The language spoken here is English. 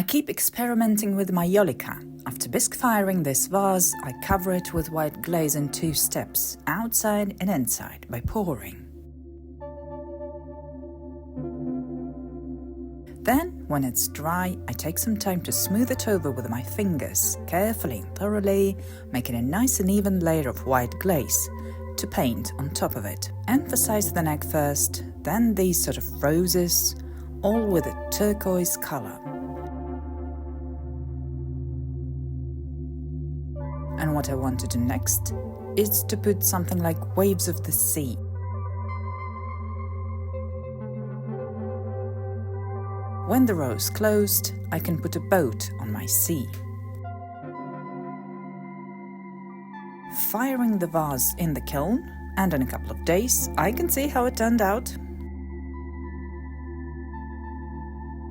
keep experimenting with my Yolika. After bisque firing this vase, I cover it with white glaze in 2 steps, outside and inside, by pouring. Then, when it's dry, I take some time to smooth it over with my fingers, carefully and thoroughly, making a nice and even layer of white glaze to paint on top of it. Emphasize the neck first, then these sort of roses, all with a turquoise color. And what I want to do next is to put something like waves of the sea. When the row is closed, I can put a boat on my sea. Firing the vase in the kiln, and in a couple of days I can see how it turned out.